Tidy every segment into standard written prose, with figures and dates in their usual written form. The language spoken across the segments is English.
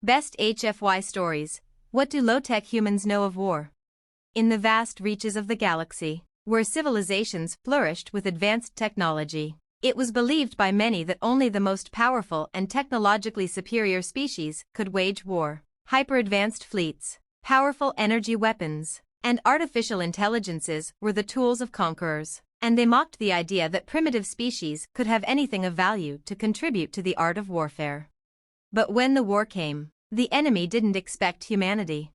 Best HFY stories. What do low-tech humans know of war? In the vast reaches of the galaxy, where civilizations flourished with advanced technology, it was believed by many that only the most powerful and technologically superior species could wage war. Hyper-advanced fleets, powerful energy weapons, and artificial intelligences were the tools of conquerors, and they mocked the idea that primitive species could have anything of value to contribute to the art of warfare. But when the war came, the enemy didn't expect humanity.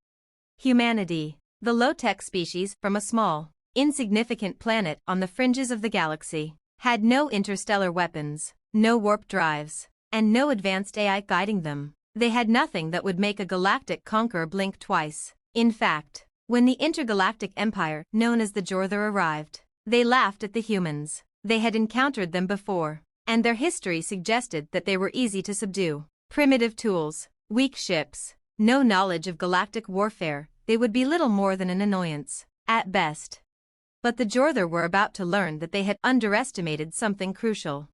Humanity, the low-tech species from a small, insignificant planet on the fringes of the galaxy, had no interstellar weapons, no warp drives, and no advanced AI guiding them. They had nothing that would make a galactic conqueror blink twice. In fact, when the intergalactic empire known as the Jorther arrived, they laughed at the humans. They had encountered them before, and their history suggested that they were easy to subdue. Primitive tools, weak ships, no knowledge of galactic warfare, they would be little more than an annoyance, at best. But the Jorther were about to learn that they had underestimated something crucial.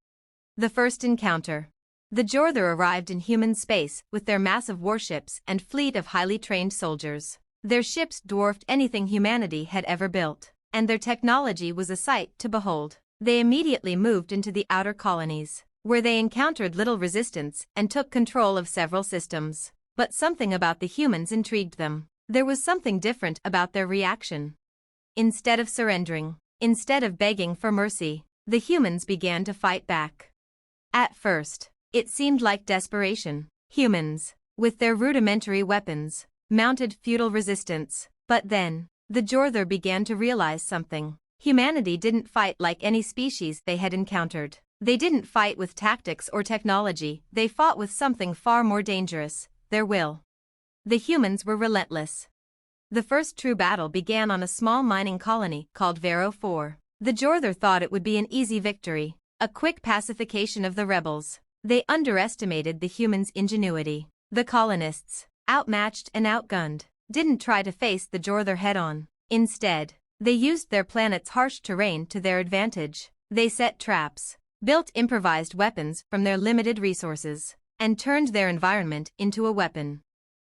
The first encounter. The Jorther arrived in human space with their massive warships and fleet of highly trained soldiers. Their ships dwarfed anything humanity had ever built, and their technology was a sight to behold. They immediately moved into the outer colonies, where they encountered little resistance and took control of several systems. But something about the humans intrigued them. There was something different about their reaction. Instead of surrendering, instead of begging for mercy, the humans began to fight back. At first, it seemed like desperation. Humans, with their rudimentary weapons, mounted futile resistance. But then, the Jorther began to realize something. Humanity didn't fight like any species they had encountered. They didn't fight with tactics or technology, they fought with something far more dangerous, their will. The humans were relentless. The first true battle began on a small mining colony called Vero 4. The Jorther thought it would be an easy victory, a quick pacification of the rebels. They underestimated the humans' ingenuity. The colonists, outmatched and outgunned, didn't try to face the Jorther head-on. Instead, they used their planet's harsh terrain to their advantage. They set traps, built improvised weapons from their limited resources, and turned their environment into a weapon.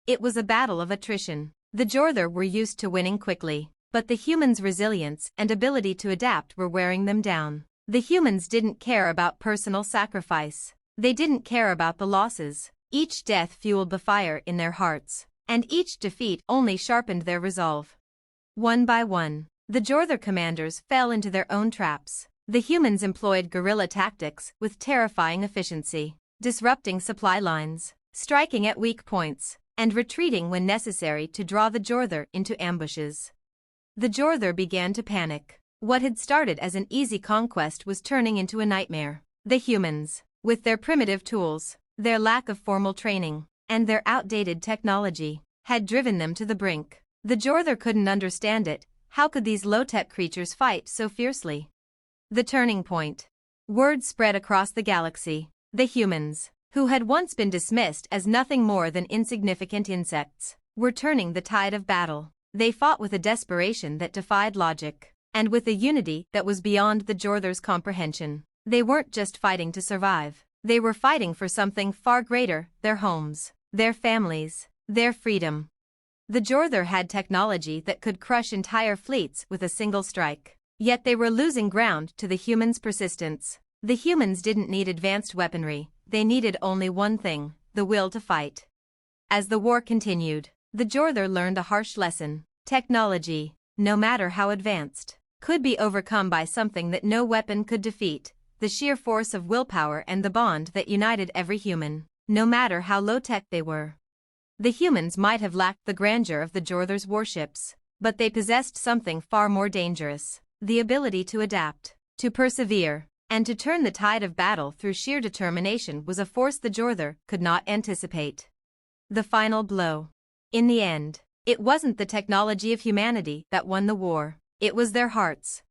It was a battle of attrition. The Jorther were used to winning quickly, but the humans' resilience and ability to adapt were wearing them down. The humans didn't care about personal sacrifice. They didn't care about the losses. Each death fueled the fire in their hearts, and each defeat only sharpened their resolve. One by one, the Jorther commanders fell into their own traps. The humans employed guerrilla tactics with terrifying efficiency, disrupting supply lines, striking at weak points, and retreating when necessary to draw the Jorther into ambushes. The Jorther began to panic. What had started as an easy conquest was turning into a nightmare. The humans, with their primitive tools, their lack of formal training, and their outdated technology, had driven them to the brink. The Jorther couldn't understand it. How could these low-tech creatures fight so fiercely? The turning point. Word spread across the galaxy. The humans, who had once been dismissed as nothing more than insignificant insects, were turning the tide of battle. They fought with a desperation that defied logic, and with a unity that was beyond the Jorther's comprehension. They weren't just fighting to survive. They were fighting for something far greater: their homes, their families, their freedom. The Jorther had technology that could crush entire fleets with a single strike. Yet they were losing ground to the humans' persistence. The humans didn't need advanced weaponry. They needed only one thing: the will to fight. As the war continued, the Jorther learned a harsh lesson. Technology, no matter how advanced, could be overcome by something that no weapon could defeat: the sheer force of willpower and the bond that united every human, no matter how low-tech they were. The humans might have lacked the grandeur of the Jorther's warships, but they possessed something far more dangerous: the ability to adapt, to persevere, and to turn the tide of battle through sheer determination was a force the Jorther could not anticipate. The final blow. In the end, it wasn't the technology of humanity that won the war, it was their hearts.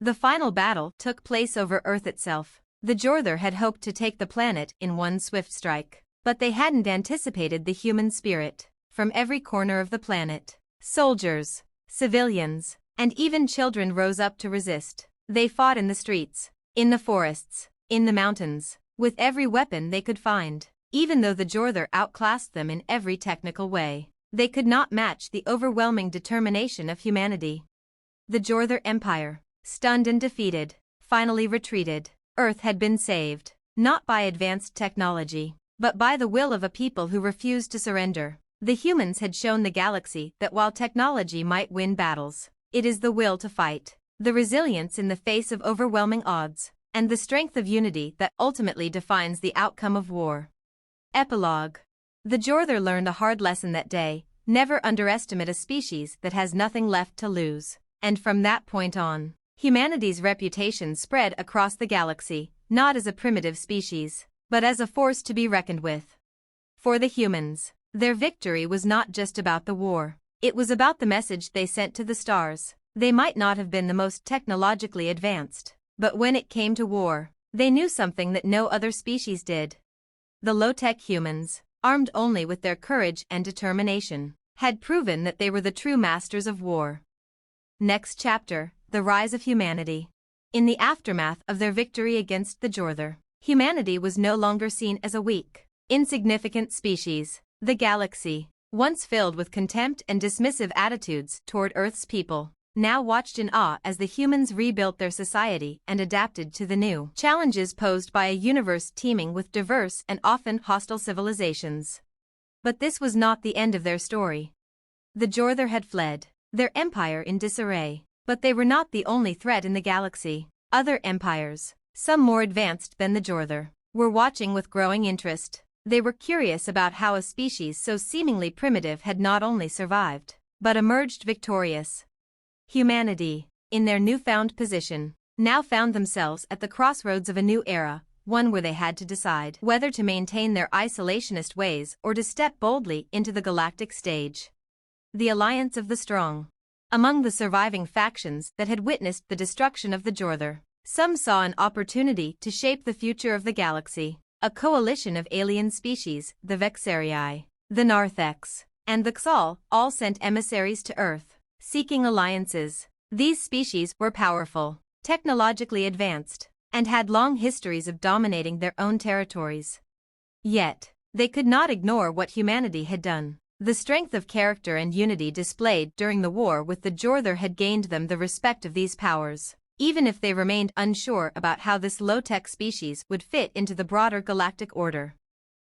The final battle took place over Earth itself. The Jorther had hoped to take the planet in one swift strike, but they hadn't anticipated the human spirit. From every corner of the planet, soldiers, civilians, and even children rose up to resist. They fought in the streets, in the forests, in the mountains, with every weapon they could find. Even though the Jorther outclassed them in every technical way, they could not match the overwhelming determination of humanity. The Jorther Empire, stunned and defeated, finally retreated. Earth had been saved, not by advanced technology, but by the will of a people who refused to surrender. The humans had shown the galaxy that while technology might win battles, it is the will to fight, the resilience in the face of overwhelming odds, and the strength of unity that ultimately defines the outcome of war. Epilogue. The Jorther learned a hard lesson that day: never underestimate a species that has nothing left to lose. And from that point on, humanity's reputation spread across the galaxy, not as a primitive species, but as a force to be reckoned with. For the humans, their victory was not just about the war. It was about the message they sent to the stars. They might not have been the most technologically advanced, but when it came to war, they knew something that no other species did. The low-tech humans, armed only with their courage and determination, had proven that they were the true masters of war. Next chapter, the rise of humanity. In the aftermath of their victory against the Jorther, humanity was no longer seen as a weak, insignificant species. The galaxy, once filled with contempt and dismissive attitudes toward Earth's people, now watched in awe as the humans rebuilt their society and adapted to the new challenges posed by a universe teeming with diverse and often hostile civilizations. But this was not the end of their story. The Jorther had fled, their empire in disarray, but they were not the only threat in the galaxy. Other empires, some more advanced than the Jorther, were watching with growing interest. They were curious about how a species so seemingly primitive had not only survived, but emerged victorious. Humanity, in their newfound position, now found themselves at the crossroads of a new era, one where they had to decide whether to maintain their isolationist ways or to step boldly into the galactic stage. The Alliance of the Strong. Among the surviving factions that had witnessed the destruction of the Jorther, some saw an opportunity to shape the future of the galaxy. A coalition of alien species, the Vexarii, the Narthex, and the Xal, all sent emissaries to Earth, seeking alliances. These species were powerful, technologically advanced, and had long histories of dominating their own territories. Yet, they could not ignore what humanity had done. The strength of character and unity displayed during the war with the Jorther had gained them the respect of these powers, even if they remained unsure about how this low-tech species would fit into the broader galactic order.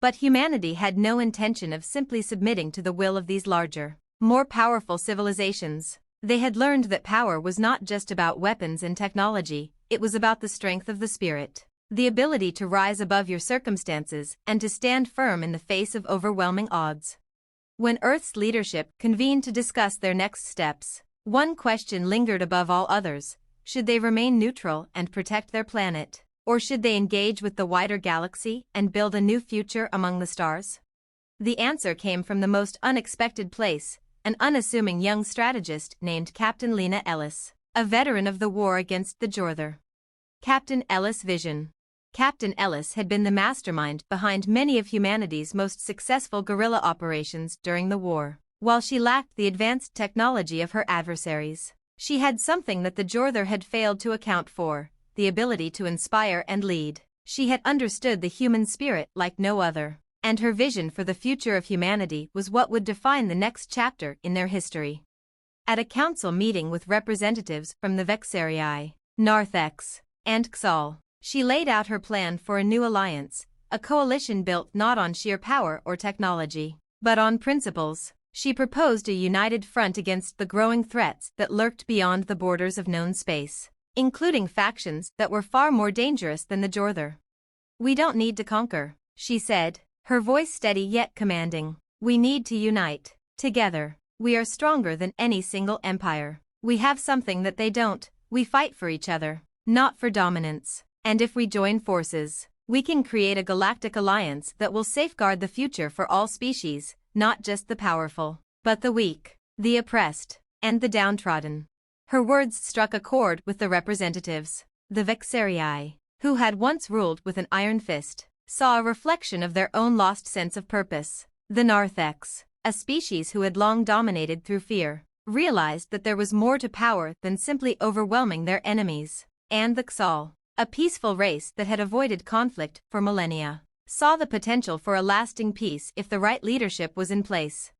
But humanity had no intention of simply submitting to the will of these larger, more powerful civilizations. They had learned that power was not just about weapons and technology, it was about the strength of the spirit, the ability to rise above your circumstances and to stand firm in the face of overwhelming odds. When Earth's leadership convened to discuss their next steps, one question lingered above all others: should they remain neutral and protect their planet, or should they engage with the wider galaxy and build a new future among the stars? The answer came from the most unexpected place: an unassuming young strategist named Captain Lena Ellis, a veteran of the war against the Jorther. Captain Ellis' vision. Captain Ellis had been the mastermind behind many of humanity's most successful guerrilla operations during the war. While she lacked the advanced technology of her adversaries, she had something that the Jorther had failed to account for: the ability to inspire and lead. She had understood the human spirit like no other, and her vision for the future of humanity was what would define the next chapter in their history. At a council meeting with representatives from the Vexarii, Narthex, and Xal, she laid out her plan for a new alliance, a coalition built not on sheer power or technology, but on principles. She proposed a united front against the growing threats that lurked beyond the borders of known space, including factions that were far more dangerous than the Jorther. "We don't need to conquer," she said, her voice steady yet commanding. "We need to unite. Together, we are stronger than any single empire. We have something that they don't: we fight for each other, not for dominance. And if we join forces, we can create a galactic alliance that will safeguard the future for all species, not just the powerful, but the weak, the oppressed, and the downtrodden." Her words struck a chord with the representatives. The Vexarii, who had once ruled with an iron fist, saw a reflection of their own lost sense of purpose. The Narthex, a species who had long dominated through fear, realized that there was more to power than simply overwhelming their enemies. And the Xal, a peaceful race that had avoided conflict for millennia, saw the potential for a lasting peace if the right leadership was in place.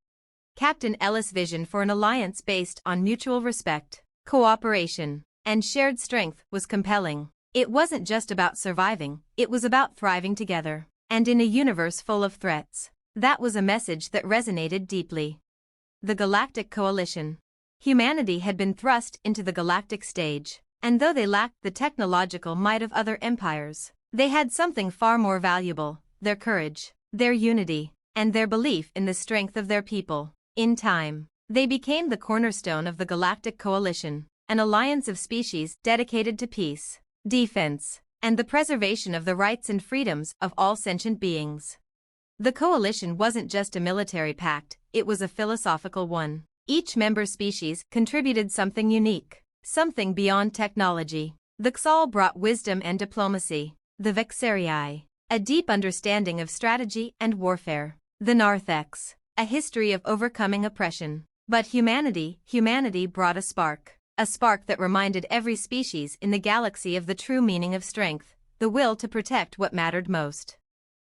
Captain Ellis' vision for an alliance based on mutual respect, cooperation, and shared strength was compelling. It wasn't just about surviving, it was about thriving together. And in a universe full of threats, that was a message that resonated deeply. The Galactic Coalition. Humanity had been thrust into the galactic stage, and though they lacked the technological might of other empires, they had something far more valuable: their courage, their unity, and their belief in the strength of their people. In time, they became the cornerstone of the Galactic Coalition, an alliance of species dedicated to peace, defense, and the preservation of the rights and freedoms of all sentient beings. The coalition wasn't just a military pact, it was a philosophical one. Each member species contributed something unique, something beyond technology. The Xal brought wisdom and diplomacy, the Vexarii, a deep understanding of strategy and warfare, the Narthex, a history of overcoming oppression. But humanity brought a spark that reminded every species in the galaxy of the true meaning of strength, the will to protect what mattered most.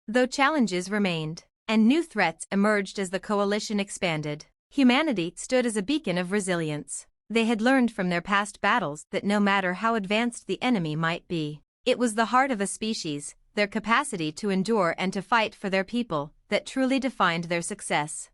Though challenges remained, and new threats emerged as the coalition expanded, humanity stood as a beacon of resilience. They had learned from their past battles that no matter how advanced the enemy might be, it was the heart of a species, their capacity to endure and to fight for their people, that truly defined their success.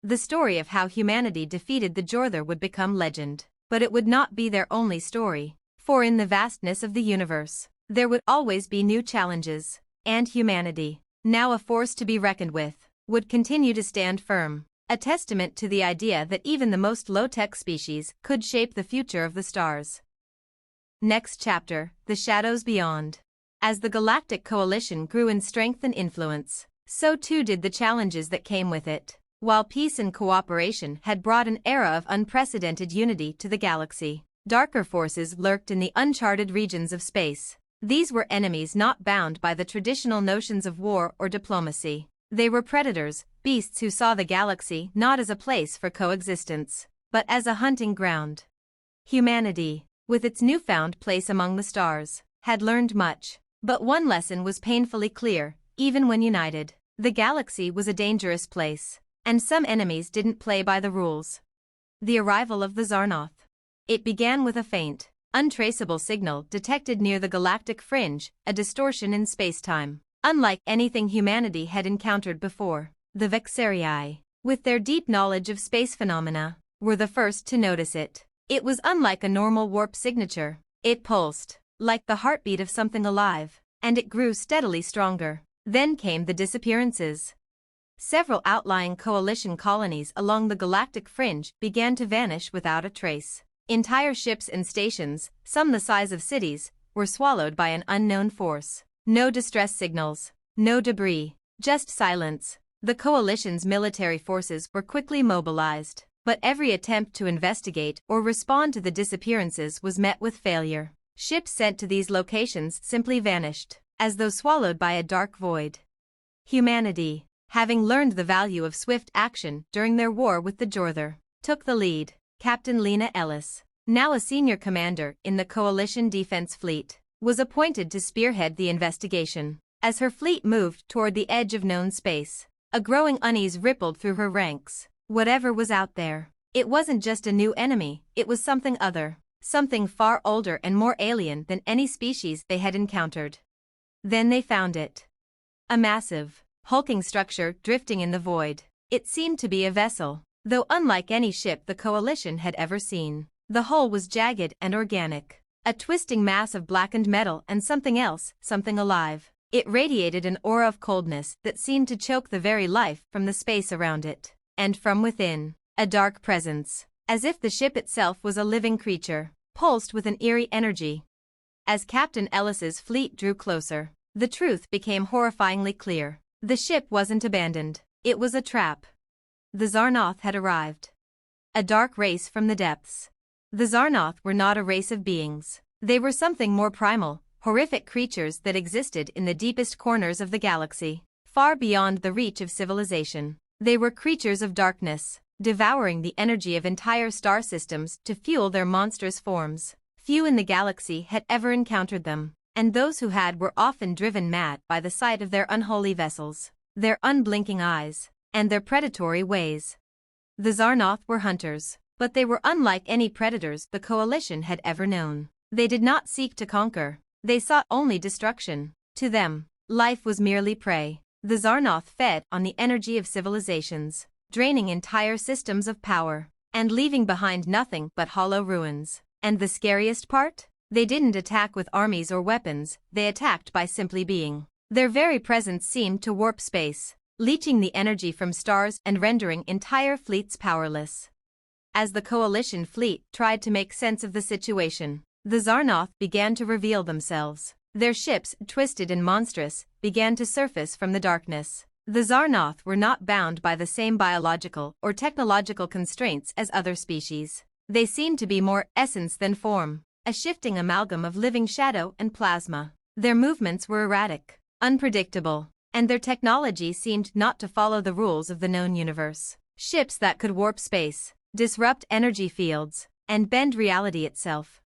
The story of how humanity defeated the Jorther would become legend. But it would not be their only story, for in the vastness of the universe, there would always be new challenges, and humanity, now a force to be reckoned with, would continue to stand firm, a testament to the idea that even the most low-tech species could shape the future of the stars. Next chapter, The Shadows Beyond. As the Galactic Coalition grew in strength and influence, so too did the challenges that came with it. While peace and cooperation had brought an era of unprecedented unity to the galaxy, darker forces lurked in the uncharted regions of space. These were enemies not bound by the traditional notions of war or diplomacy. They were predators, beasts who saw the galaxy not as a place for coexistence, but as a hunting ground. Humanity, with its newfound place among the stars, had learned much, but one lesson was painfully clear: even when united, the galaxy was a dangerous place. And some enemies didn't play by the rules. The arrival of the Zarnoth. It began with a faint, untraceable signal detected near the galactic fringe, a distortion in spacetime. Unlike anything humanity had encountered before, the Vexarii, with their deep knowledge of space phenomena, were the first to notice it. It was unlike a normal warp signature. It pulsed, like the heartbeat of something alive, and it grew steadily stronger. Then came the disappearances. Several outlying coalition colonies along the galactic fringe began to vanish without a trace. Entire ships and stations, some the size of cities, were swallowed by an unknown force. No distress signals, no debris, just silence. The coalition's military forces were quickly mobilized, but every attempt to investigate or respond to the disappearances was met with failure. Ships sent to these locations simply vanished, as though swallowed by a dark void. Humanity, having learned the value of swift action during their war with the Jorther, took the lead. Captain Lena Ellis, now a senior commander in the Coalition Defense Fleet, was appointed to spearhead the investigation. As her fleet moved toward the edge of known space, a growing unease rippled through her ranks. Whatever was out there, it wasn't just a new enemy, it was something other, something far older and more alien than any species they had encountered. Then they found it. A massive, hulking structure drifting in the void. It seemed to be a vessel, though unlike any ship the Coalition had ever seen. The hull was jagged and organic, a twisting mass of blackened metal and something else, something alive. It radiated an aura of coldness that seemed to choke the very life from the space around it. And from within, a dark presence, as if the ship itself was a living creature, pulsed with an eerie energy. As Captain Ellis's fleet drew closer, the truth became horrifyingly clear. The ship wasn't abandoned, it was a trap. The Zarnoth had arrived. A dark race from the depths. The Zarnoth were not a race of beings. They were something more primal, horrific creatures that existed in the deepest corners of the galaxy, far beyond the reach of civilization. They were creatures of darkness, devouring the energy of entire star systems to fuel their monstrous forms. Few in the galaxy had ever encountered them, and those who had were often driven mad by the sight of their unholy vessels, their unblinking eyes, and their predatory ways. The Zarnoth were hunters, but they were unlike any predators the Coalition had ever known. They did not seek to conquer, they sought only destruction. To them, life was merely prey. The Zarnoth fed on the energy of civilizations, draining entire systems of power, and leaving behind nothing but hollow ruins. And the scariest part? They didn't attack with armies or weapons, they attacked by simply being. Their very presence seemed to warp space, leeching the energy from stars and rendering entire fleets powerless. As the Coalition fleet tried to make sense of the situation, the Zarnoth began to reveal themselves. Their ships, twisted and monstrous, began to surface from the darkness. The Zarnoth were not bound by the same biological or technological constraints as other species. They seemed to be more essence than form, a shifting amalgam of living shadow and plasma. Their movements were erratic, unpredictable, and their technology seemed not to follow the rules of the known universe. Ships that could warp space, disrupt energy fields, and bend reality itself.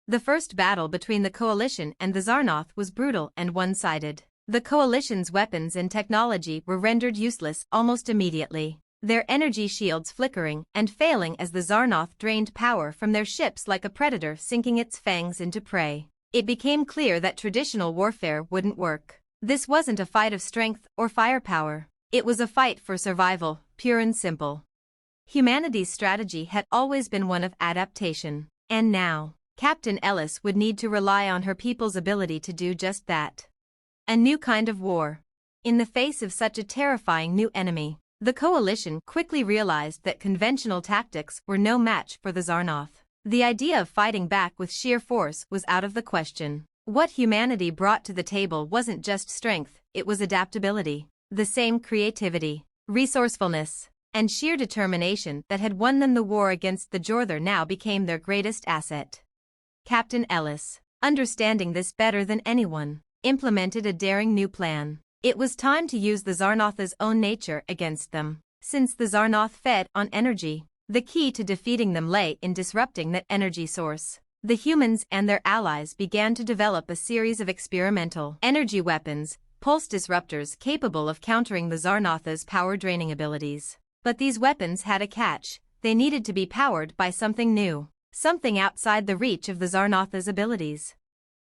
The first battle between the Coalition and the Zarnoth was brutal and one-sided. The Coalition's weapons and technology were rendered useless almost immediately, their energy shields flickering and failing as the Zarnoth drained power from their ships like a predator sinking its fangs into prey. It became clear that traditional warfare wouldn't work. This wasn't a fight of strength or firepower. It was a fight for survival, pure and simple. Humanity's strategy had always been one of adaptation, and now, Captain Ellis would need to rely on her people's ability to do just that. A new kind of war. In the face of such a terrifying new enemy, the Coalition quickly realized that conventional tactics were no match for the Zarnoth. The idea of fighting back with sheer force was out of the question. What humanity brought to the table wasn't just strength, it was adaptability. The same creativity, resourcefulness, and sheer determination that had won them the war against the Jorther now became their greatest asset. Captain Ellis, understanding this better than anyone, implemented a daring new plan. It was time to use the Zarnoth's own nature against them. Since the Zarnoth fed on energy, the key to defeating them lay in disrupting that energy source. The humans and their allies began to develop a series of experimental energy weapons, pulse disruptors capable of countering the Zarnoth's power-draining abilities. But these weapons had a catch: they needed to be powered by something new. Something outside the reach of the Zarnoth's abilities.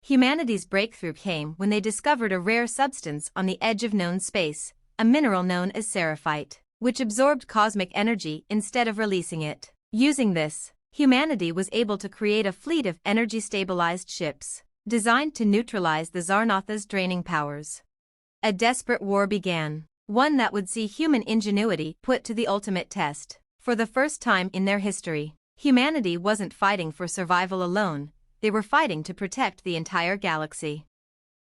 Humanity's breakthrough came when they discovered a rare substance on the edge of known space, a mineral known as seraphite, which absorbed cosmic energy instead of releasing it. Using this, humanity was able to create a fleet of energy-stabilized ships, designed to neutralize the Zarnoth's draining powers. A desperate war began, one that would see human ingenuity put to the ultimate test. For the first time in their history, humanity wasn't fighting for survival alone, they were fighting to protect the entire galaxy.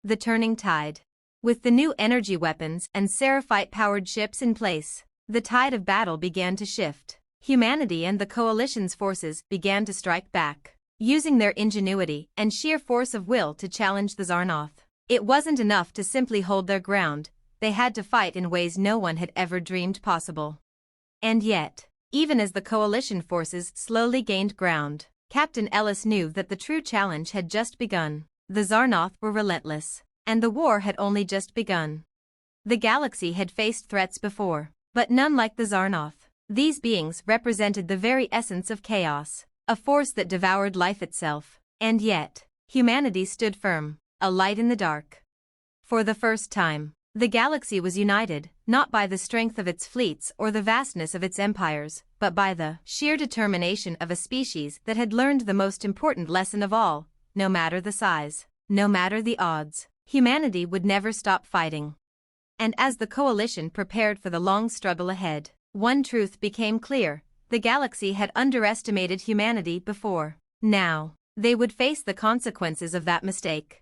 The turning tide. With the new energy weapons and seraphite-powered ships in place, the tide of battle began to shift. Humanity and the Coalition's forces began to strike back, using their ingenuity and sheer force of will to challenge the Zarnoth. It wasn't enough to simply hold their ground, they had to fight in ways no one had ever dreamed possible. And yet, even as the Coalition forces slowly gained ground, Captain Ellis knew that the true challenge had just begun. The Zarnoth were relentless, and the war had only just begun. The galaxy had faced threats before, but none like the Zarnoth. These beings represented the very essence of chaos, a force that devoured life itself. And yet, humanity stood firm, a light in the dark. For the first time, the galaxy was united, not by the strength of its fleets or the vastness of its empires, but by the sheer determination of a species that had learned the most important lesson of all: no matter the size, no matter the odds, humanity would never stop fighting. And as the Coalition prepared for the long struggle ahead, one truth became clear: the galaxy had underestimated humanity before. Now, they would face the consequences of that mistake.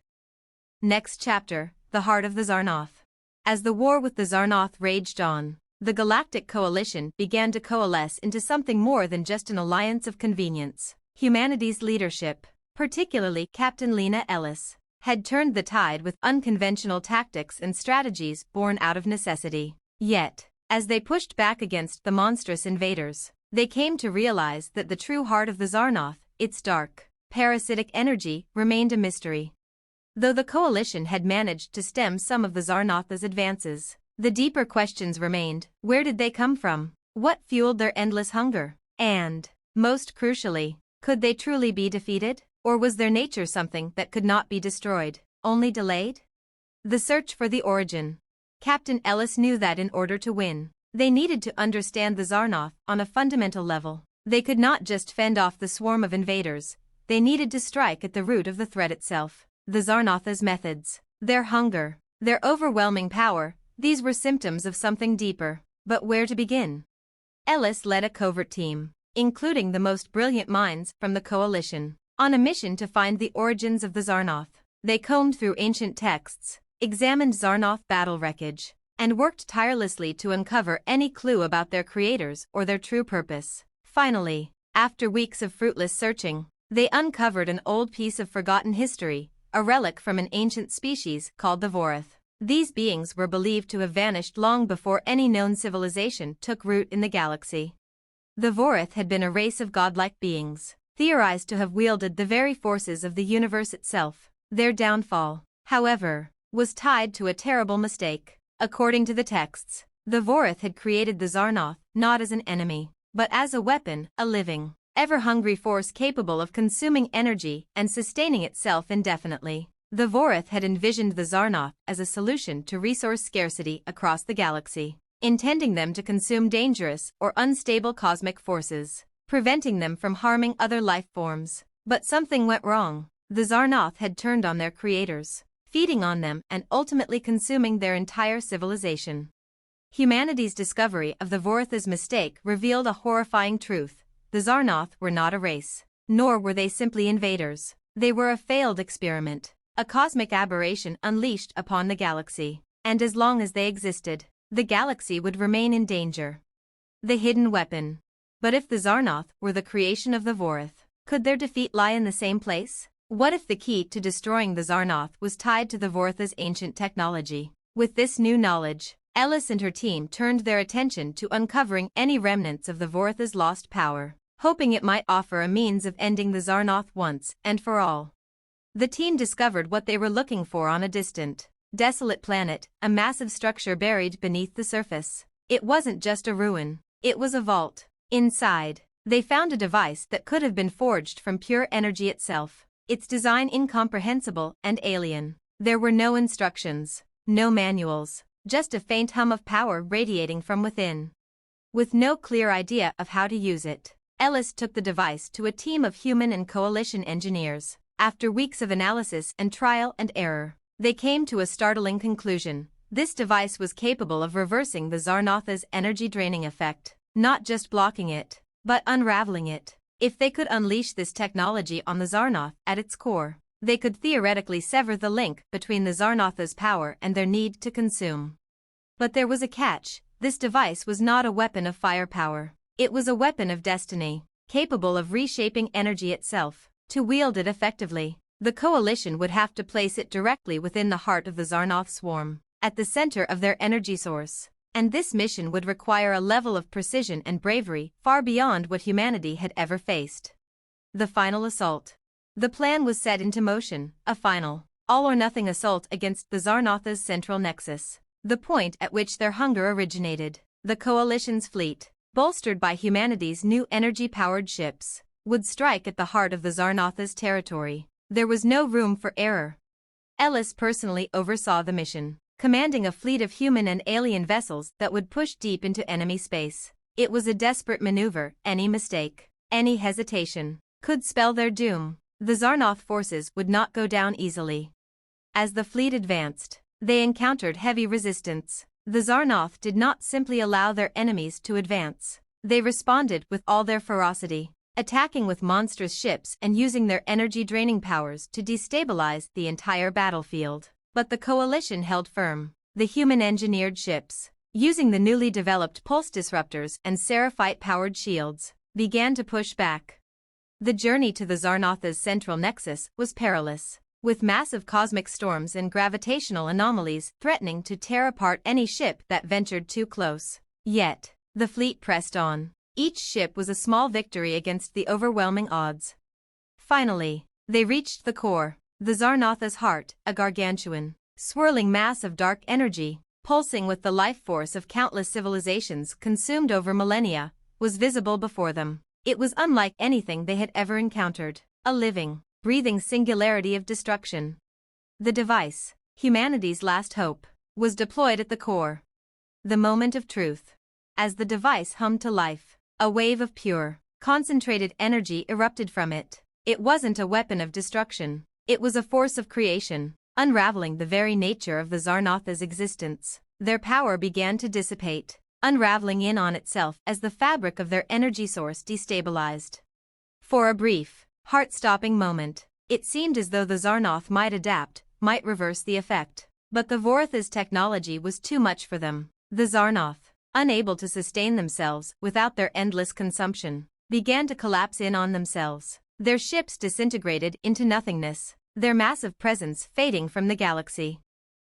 Next chapter: The Heart of the Zarnoth. As the war with the Zarnoth raged on, the Galactic Coalition began to coalesce into something more than just an alliance of convenience. Humanity's leadership, particularly Captain Lena Ellis, had turned the tide with unconventional tactics and strategies born out of necessity. Yet, as they pushed back against the monstrous invaders, they came to realize that the true heart of the Zarnoth, its dark, parasitic energy, remained a mystery. Though the coalition had managed to stem some of the Zarnatha's advances, the deeper questions remained: where did they come from? What fueled their endless hunger? And, most crucially, could they truly be defeated? Or was their nature something that could not be destroyed, only delayed? The search for the origin. Captain Ellis knew that in order to win, they needed to understand the Zarnoth on a fundamental level. They could not just fend off the swarm of invaders, they needed to strike at the root of the threat itself. The Zarnatha's methods, their hunger, their overwhelming power, these were symptoms of something deeper. But where to begin? Ellis led a covert team, including the most brilliant minds from the coalition, on a mission to find the origins of the Zarnoth. They combed through ancient texts, examined Zarnoth battle wreckage, and worked tirelessly to uncover any clue about their creators or their true purpose. Finally, after weeks of fruitless searching, they uncovered an old piece of forgotten history, a relic from an ancient species called the Vorath. These beings were believed to have vanished long before any known civilization took root in the galaxy. The Vorath had been a race of godlike beings, theorized to have wielded the very forces of the universe itself. Their downfall, however, was tied to a terrible mistake. According to the texts, the Vorath had created the Zarnoth not as an enemy, but as a weapon, a living, ever-hungry force capable of consuming energy and sustaining itself indefinitely. The Vorath had envisioned the Zarnoth as a solution to resource scarcity across the galaxy, intending them to consume dangerous or unstable cosmic forces, preventing them from harming other life forms. But something went wrong. The Zarnoth had turned on their creators, feeding on them and ultimately consuming their entire civilization. Humanity's discovery of the Vorath's mistake revealed a horrifying truth. The Zarnoth were not a race, nor were they simply invaders. They were a failed experiment, a cosmic aberration unleashed upon the galaxy. And as long as they existed, the galaxy would remain in danger. The hidden weapon. But if the Zarnoth were the creation of the Vorath, could their defeat lie in the same place? What if the key to destroying the Zarnoth was tied to the Vorath's ancient technology? With this new knowledge, Ellis and her team turned their attention to uncovering any remnants of the Vorath's lost power, hoping it might offer a means of ending the Zarnoth once and for all. The team discovered what they were looking for on a distant, desolate planet, a massive structure buried beneath the surface. It wasn't just a ruin, it was a vault. Inside, they found a device that could have been forged from pure energy itself, its design incomprehensible and alien. There were no instructions, no manuals, just a faint hum of power radiating from within. With no clear idea of how to use it, Ellis took the device to a team of human and coalition engineers. After weeks of analysis and trial and error, they came to a startling conclusion. This device was capable of reversing the Zarnatha's energy-draining effect, not just blocking it, but unraveling it. If they could unleash this technology on the Zarnoth at its core, they could theoretically sever the link between the Zarnatha's power and their need to consume. But there was a catch. This device was not a weapon of firepower. It was a weapon of destiny, capable of reshaping energy itself. To wield it effectively, the coalition would have to place it directly within the heart of the Zarnoth swarm, at the center of their energy source. And this mission would require a level of precision and bravery far beyond what humanity had ever faced. The final assault. The plan was set into motion, a final, all-or-nothing assault against the Zarnatha's central nexus, the point at which their hunger originated. The coalition's fleet, bolstered by humanity's new energy-powered ships, would strike at the heart of the Zarnatha's territory. There was no room for error. Ellis personally oversaw the mission, commanding a fleet of human and alien vessels that would push deep into enemy space. It was a desperate maneuver. Any mistake, any hesitation, could spell their doom. The Zarnoth forces would not go down easily. As the fleet advanced, they encountered heavy resistance. The Zarnoth did not simply allow their enemies to advance. They responded with all their ferocity, attacking with monstrous ships and using their energy-draining powers to destabilize the entire battlefield. But the coalition held firm. The human-engineered ships, using the newly developed pulse disruptors and Seraphite-powered shields, began to push back. The journey to the Zarnatha's central nexus was perilous, with massive cosmic storms and gravitational anomalies threatening to tear apart any ship that ventured too close. Yet, the fleet pressed on. Each ship was a small victory against the overwhelming odds. Finally, they reached the core, The Zarnatha's heart, a gargantuan, swirling mass of dark energy, pulsing with the life force of countless civilizations consumed over millennia, was visible before them. It was unlike anything they had ever encountered, a living, breathing singularity of destruction. The device, humanity's last hope, was deployed at the core. The moment of truth. As the device hummed to life, a wave of pure, concentrated energy erupted from it. It wasn't a weapon of destruction. It was a force of creation, unraveling the very nature of the Zarnatha's existence. Their power began to dissipate, unraveling in on itself as the fabric of their energy source destabilized. For a brief, heart-stopping moment, it seemed as though the Zarnath might adapt, might reverse the effect. But the Voratha's technology was too much for them. The Zarnath, unable to sustain themselves without their endless consumption, began to collapse in on themselves. Their ships disintegrated into nothingness, their massive presence fading from the galaxy.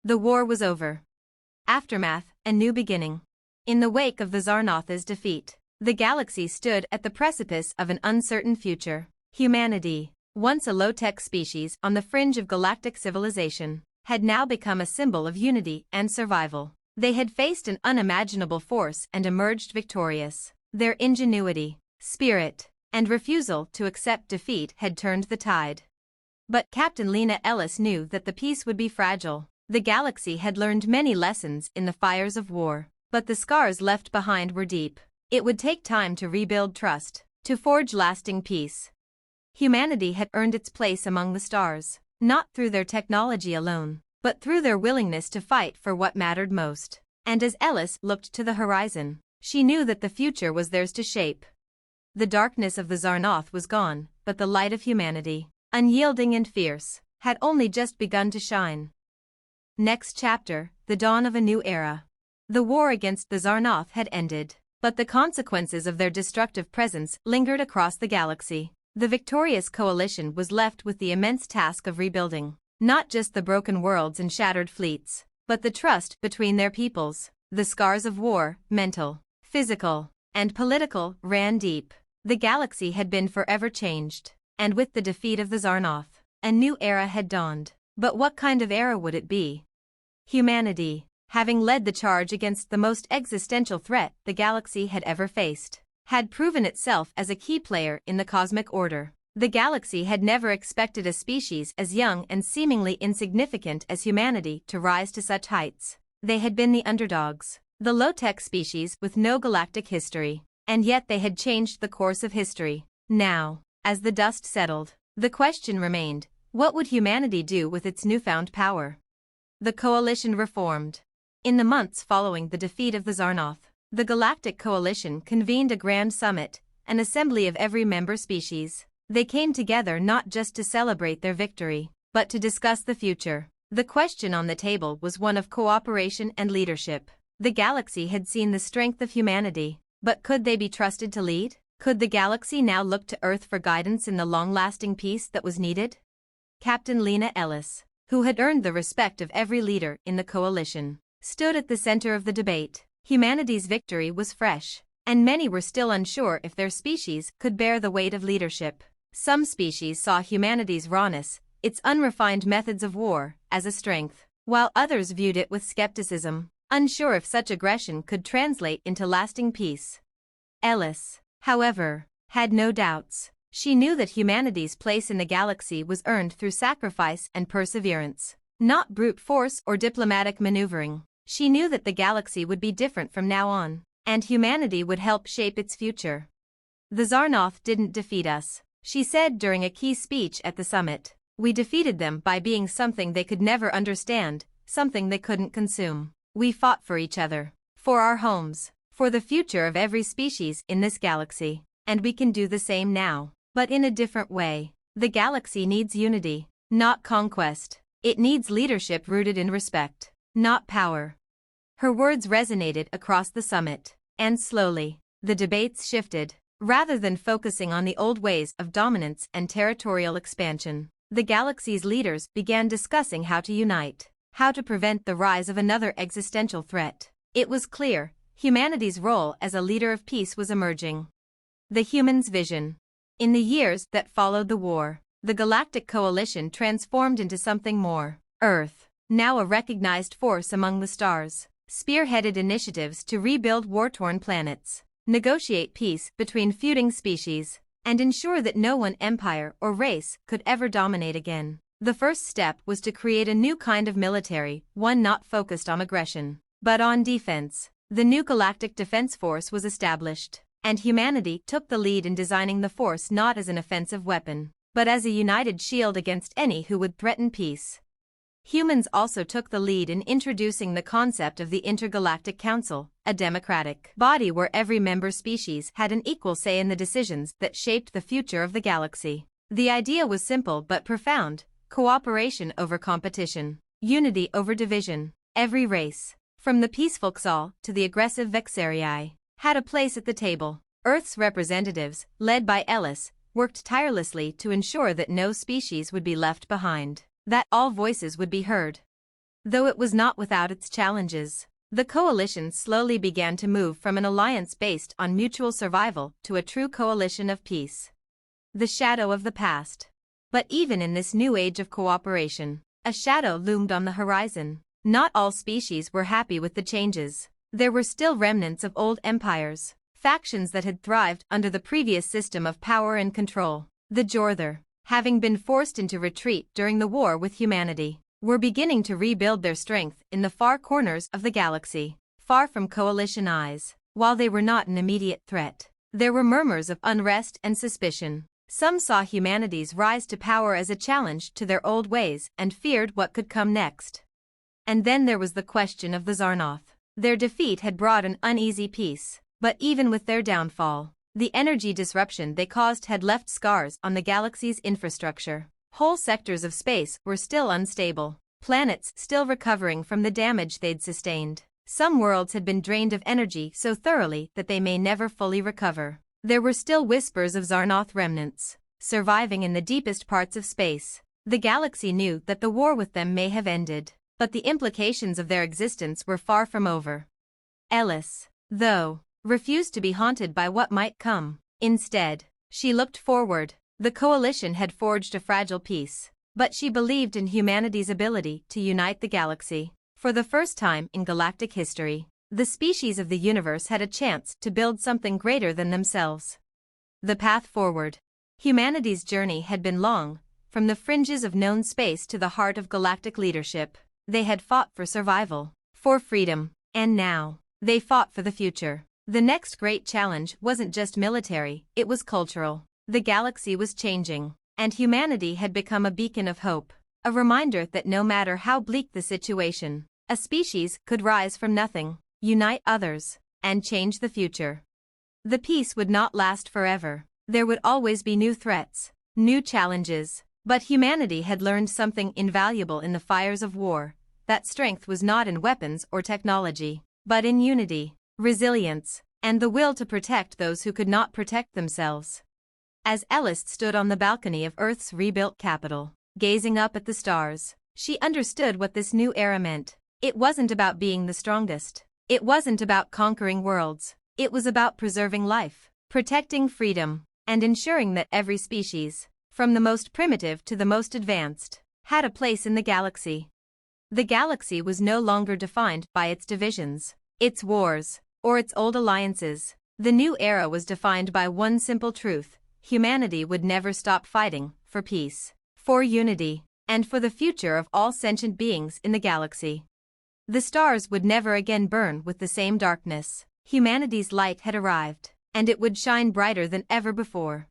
The war was over. Aftermath, a new beginning. In the wake of the Zarnatha's defeat, the galaxy stood at the precipice of an uncertain future. Humanity, once a low-tech species on the fringe of galactic civilization, had now become a symbol of unity and survival. They had faced an unimaginable force and emerged victorious. Their ingenuity, spirit, and refusal to accept defeat had turned the tide. But Captain Lena Ellis knew that the peace would be fragile. The galaxy had learned many lessons in the fires of war, but the scars left behind were deep. It would take time to rebuild trust, to forge lasting peace. Humanity had earned its place among the stars, not through their technology alone, but through their willingness to fight for what mattered most. And as Ellis looked to the horizon, she knew that the future was theirs to shape. The darkness of the Zarnath was gone, but the light of humanity, unyielding and fierce, had only just begun to shine. Next chapter, the dawn of a new era. The war against the Zarnath had ended, but the consequences of their destructive presence lingered across the galaxy. The victorious coalition was left with the immense task of rebuilding, not just the broken worlds and shattered fleets, but the trust between their peoples. The scars of war, mental, physical, and political, ran deep. The galaxy had been forever changed, and with the defeat of the Zarnath, a new era had dawned. But what kind of era would it be? Humanity, having led the charge against the most existential threat the galaxy had ever faced, had proven itself as a key player in the cosmic order. The galaxy had never expected a species as young and seemingly insignificant as humanity to rise to such heights. They had been the underdogs, the low-tech species with no galactic history, and yet they had changed the course of history. Now, as the dust settled, the question remained, what would humanity do with its newfound power? The coalition reformed. In the months following the defeat of the Zarnath, the Galactic Coalition convened a grand summit, an assembly of every member species. They came together not just to celebrate their victory, but to discuss the future. The question on the table was one of cooperation and leadership. The galaxy had seen the strength of humanity, but could they be trusted to lead? Could the galaxy now look to Earth for guidance in the long-lasting peace that was needed? Captain Lena Ellis, who had earned the respect of every leader in the coalition, stood at the center of the debate. Humanity's victory was fresh, and many were still unsure if their species could bear the weight of leadership. Some species saw humanity's rawness, its unrefined methods of war, as a strength, while others viewed it with skepticism, unsure if such aggression could translate into lasting peace. Ellis, however, had no doubts. She knew that humanity's place in the galaxy was earned through sacrifice and perseverance, not brute force or diplomatic maneuvering. She knew that the galaxy would be different from now on, and humanity would help shape its future. The Zarnath didn't defeat us, she said during a key speech at the summit. We defeated them by being something they could never understand, something they couldn't consume. We fought for each other, for our homes, for the future of every species in this galaxy, and we can do the same now, but in a different way. The galaxy needs unity, not conquest. It needs leadership rooted in respect, not power. Her words resonated across the summit, and slowly, the debates shifted. Rather than focusing on the old ways of dominance and territorial expansion, the galaxy's leaders began discussing how to unite, how to prevent the rise of another existential threat. It was clear, humanity's role as a leader of peace was emerging. The human's vision. In the years that followed the war, the Galactic Coalition transformed into something more. Earth, now a recognized force among the stars, spearheaded initiatives to rebuild war-torn planets, negotiate peace between feuding species, and ensure that no one empire or race could ever dominate again. The first step was to create a new kind of military, one not focused on aggression, but on defense. The new Galactic Defense Force was established, and humanity took the lead in designing the force not as an offensive weapon, but as a united shield against any who would threaten peace. Humans also took the lead in introducing the concept of the Intergalactic Council, a democratic body where every member species had an equal say in the decisions that shaped the future of the galaxy. The idea was simple but profound: cooperation over competition, unity over division. Every race, from the peaceful Xal to the aggressive Vexarii, had a place at the table. Earth's representatives, led by Ellis, worked tirelessly to ensure that no species would be left behind, that all voices would be heard. Though it was not without its challenges, the coalition slowly began to move from an alliance based on mutual survival to a true coalition of peace. The shadow of the past. But even in this new age of cooperation, a shadow loomed on the horizon. Not all species were happy with the changes. There were still remnants of old empires, factions that had thrived under the previous system of power and control. The Jorther, having been forced into retreat during the war with humanity, were beginning to rebuild their strength in the far corners of the galaxy, far from coalition eyes. While they were not an immediate threat, there were murmurs of unrest and suspicion. Some saw humanity's rise to power as a challenge to their old ways and feared what could come next. And then there was the question of the Zarnoth. Their defeat had brought an uneasy peace, but even with their downfall, the energy disruption they caused had left scars on the galaxy's infrastructure. Whole sectors of space were still unstable, planets still recovering from the damage they'd sustained. Some worlds had been drained of energy so thoroughly that they may never fully recover. There were still whispers of Zarnoth remnants, surviving in the deepest parts of space. The galaxy knew that the war with them may have ended, but the implications of their existence were far from over. Ellis, though, refused to be haunted by what might come. Instead, she looked forward. The coalition had forged a fragile peace, but she believed in humanity's ability to unite the galaxy. For the first time in galactic history, the species of the universe had a chance to build something greater than themselves. The path forward. Humanity's journey had been long, from the fringes of known space to the heart of galactic leadership. They had fought for survival, for freedom, and now, they fought for the future. The next great challenge wasn't just military, it was cultural. The galaxy was changing, and humanity had become a beacon of hope, a reminder that no matter how bleak the situation, a species could rise from nothing, unite others, and change the future. The peace would not last forever. There would always be new threats, new challenges, but humanity had learned something invaluable in the fires of war, that strength was not in weapons or technology, but in unity, resilience, and the will to protect those who could not protect themselves. As Ellis stood on the balcony of Earth's rebuilt capital, gazing up at the stars, she understood what this new era meant. It wasn't about being the strongest. It wasn't about conquering worlds. It was about preserving life, protecting freedom, and ensuring that every species, from the most primitive to the most advanced, had a place in the galaxy. The galaxy was no longer defined by its divisions, its wars, or its old alliances. The new era was defined by one simple truth: humanity would never stop fighting for peace, for unity, and for the future of all sentient beings in the galaxy. The stars would never again burn with the same darkness. Humanity's light had arrived, and it would shine brighter than ever before.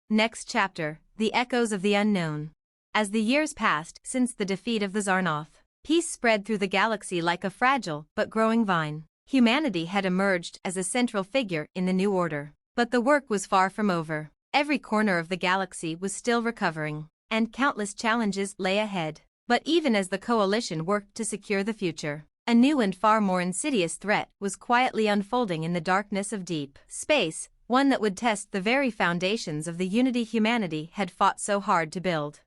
Next chapter, The Echoes of the Unknown. As the years passed since the defeat of the Zarnoth, peace spread through the galaxy like a fragile but growing vine. Humanity had emerged as a central figure in the new order. But the work was far from over. Every corner of the galaxy was still recovering, and countless challenges lay ahead. But even as the coalition worked to secure the future, a new and far more insidious threat was quietly unfolding in the darkness of deep space, one that would test the very foundations of the unity humanity had fought so hard to build.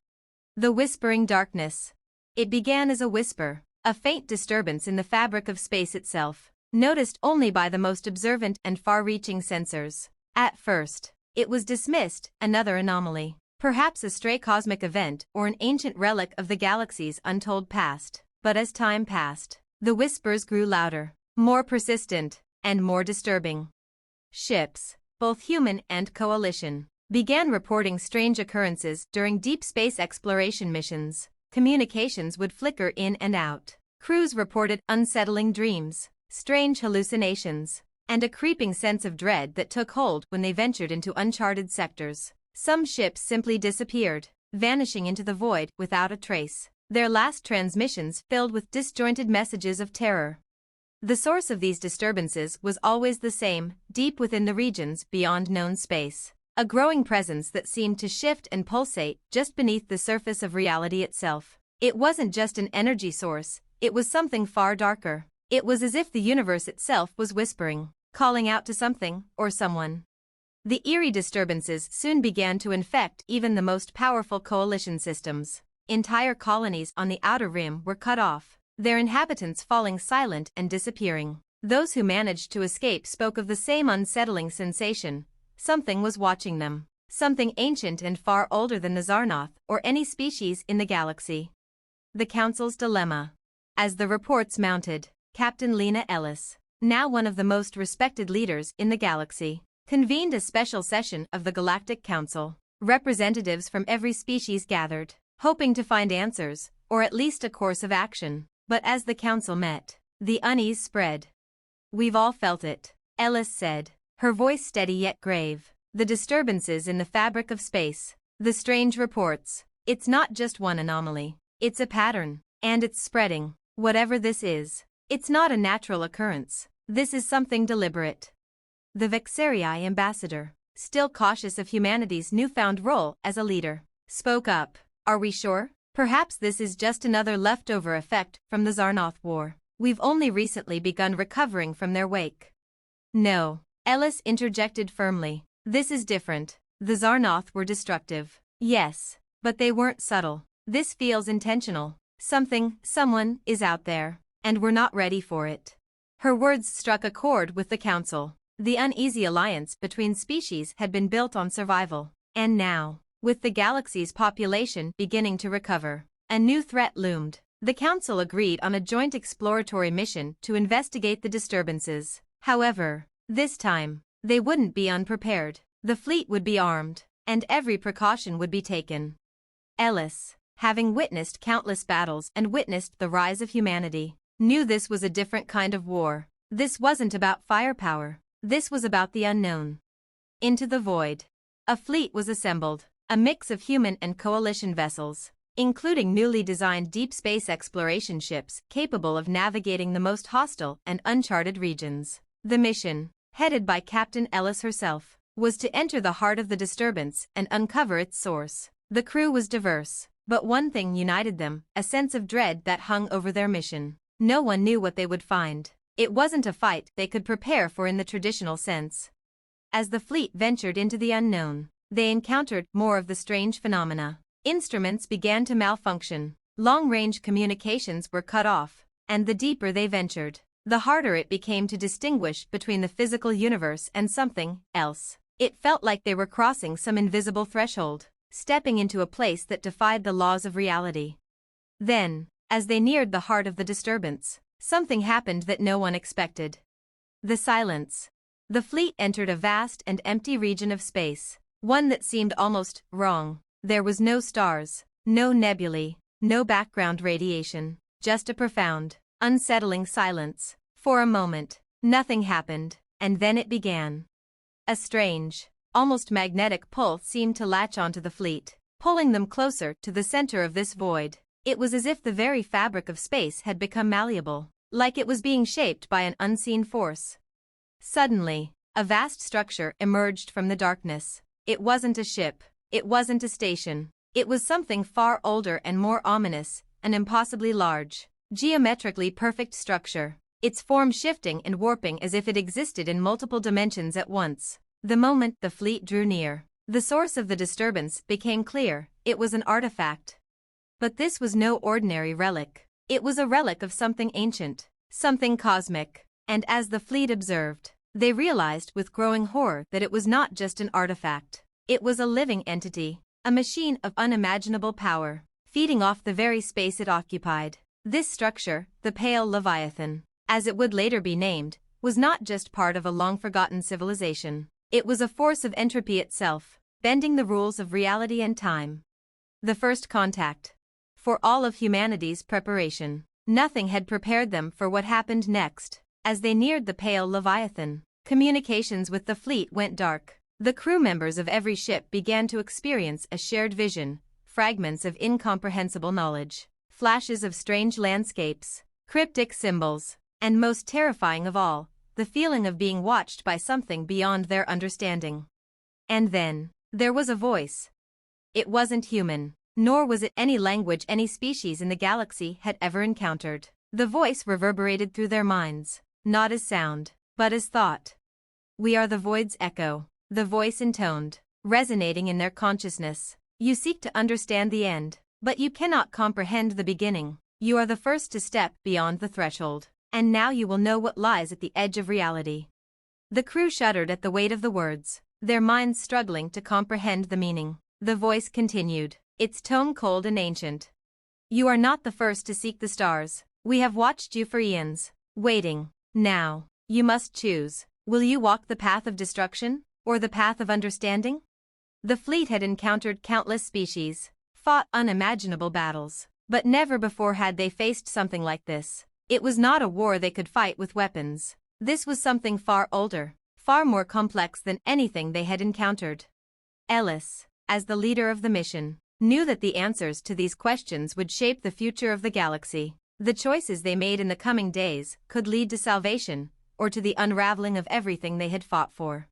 The whispering darkness. It began as a whisper, a faint disturbance in the fabric of space itself, noticed only by the most observant and far-reaching sensors. At first, it was dismissed, another anomaly. Perhaps a stray cosmic event or an ancient relic of the galaxy's untold past. But as time passed, the whispers grew louder, more persistent, and more disturbing. Ships, both human and coalition, began reporting strange occurrences during deep space exploration missions. Communications would flicker in and out. Crews reported unsettling dreams, strange hallucinations, and a creeping sense of dread that took hold when they ventured into uncharted sectors. Some ships simply disappeared, vanishing into the void without a trace, their last transmissions filled with disjointed messages of terror. The source of these disturbances was always the same, deep within the regions beyond known space. A growing presence that seemed to shift and pulsate just beneath the surface of reality itself. It wasn't just an energy source, it was something far darker. It was as if the universe itself was whispering, calling out to something or someone. The eerie disturbances soon began to infect even the most powerful coalition systems. Entire colonies on the outer rim were cut off, their inhabitants falling silent and disappearing. Those who managed to escape spoke of the same unsettling sensation. Something was watching them, something ancient and far older than the Zarnoth or any species in the galaxy. The Council's dilemma. As the reports mounted, Captain Lena Ellis, now one of the most respected leaders in the galaxy, convened a special session of the Galactic Council. Representatives from every species gathered, hoping to find answers, or at least a course of action. But as the council met, the unease spread. "We've all felt it," Ellis said, her voice steady yet grave. "The disturbances in the fabric of space, the strange reports. It's not just one anomaly. It's a pattern, and it's spreading. Whatever this is, it's not a natural occurrence. This is something deliberate." The Vexarii ambassador, still cautious of humanity's newfound role as a leader, spoke up. "Are we sure? Perhaps this is just another leftover effect from the Zarnoth War. We've only recently begun recovering from their wake." "No," Ellis interjected firmly. "This is different. The Zarnoth were destructive. Yes, but they weren't subtle. This feels intentional. Someone is out there, and we're not ready for it." Her words struck a chord with the council. The uneasy alliance between species had been built on survival. And now, with the galaxy's population beginning to recover, a new threat loomed. The council agreed on a joint exploratory mission to investigate the disturbances. However, this time, they wouldn't be unprepared. The fleet would be armed, and every precaution would be taken. Ellis, having witnessed countless battles and witnessed the rise of humanity, knew this was a different kind of war. This wasn't about firepower. This was about the unknown. Into the void, a fleet was assembled, a mix of human and coalition vessels, including newly designed deep space exploration ships capable of navigating the most hostile and uncharted regions. The mission, headed by Captain Ellis herself, was to enter the heart of the disturbance and uncover its source. The crew was diverse, but one thing united them, a sense of dread that hung over their mission. No one knew what they would find. It wasn't a fight they could prepare for in the traditional sense. As the fleet ventured into the unknown, they encountered more of the strange phenomena. Instruments began to malfunction, long-range communications were cut off, and the deeper they ventured, the harder it became to distinguish between the physical universe and something else. It felt like they were crossing some invisible threshold, stepping into a place that defied the laws of reality. Then, as they neared the heart of the disturbance, something happened that no one expected. The silence. The fleet entered a vast and empty region of space, one that seemed almost wrong. There was no stars, no nebulae, no background radiation, just a profound, unsettling silence. For a moment, nothing happened, and then it began. A strange, almost magnetic pull seemed to latch onto the fleet, pulling them closer to the center of this void. It was as if the very fabric of space had become malleable, like it was being shaped by an unseen force. Suddenly, a vast structure emerged from the darkness. It wasn't a ship, it wasn't a station. It was something far older and more ominous, an impossibly large, geometrically perfect structure, its form shifting and warping as if it existed in multiple dimensions at once. The moment the fleet drew near, the source of the disturbance became clear. It was an artifact. But this was no ordinary relic. It was a relic of something ancient, something cosmic. And as the fleet observed, they realized with growing horror that it was not just an artifact. It was a living entity, a machine of unimaginable power, feeding off the very space it occupied. This structure, the Pale Leviathan, as it would later be named, was not just part of a long-forgotten civilization. It was a force of entropy itself, bending the rules of reality and time. The first contact. For all of humanity's preparation, nothing had prepared them for what happened next. As they neared the Pale Leviathan, communications with the fleet went dark. The crew members of every ship began to experience a shared vision, fragments of incomprehensible knowledge, flashes of strange landscapes, cryptic symbols, and most terrifying of all, the feeling of being watched by something beyond their understanding. And then, there was a voice. It wasn't human, nor was it any language any species in the galaxy had ever encountered. The voice reverberated through their minds, not as sound, but as thought. "We are the void's echo," the voice intoned, resonating in their consciousness. "You seek to understand the end, but you cannot comprehend the beginning. You are the first to step beyond the threshold, and now you will know what lies at the edge of reality." The crew shuddered at the weight of the words, their minds struggling to comprehend the meaning. The voice continued, its tone cold and ancient. "You are not the first to seek the stars. We have watched you for eons, waiting. Now, you must choose. Will you walk the path of destruction, or the path of understanding?" The fleet had encountered countless species, fought unimaginable battles, but never before had they faced something like this. It was not a war they could fight with weapons. This was something far older, far more complex than anything they had encountered. Ellis, as the leader of the mission, knew that the answers to these questions would shape the future of the galaxy. The choices they made in the coming days could lead to salvation, or to the unraveling of everything they had fought for.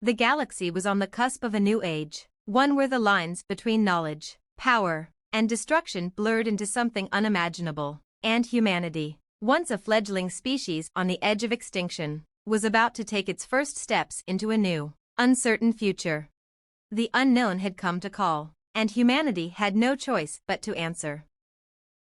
The galaxy was on the cusp of a new age, one where the lines between knowledge, power, and destruction blurred into something unimaginable, and humanity, once a fledgling species on the edge of extinction, was about to take its first steps into a new, uncertain future. The unknown had come to call, and humanity had no choice but to answer.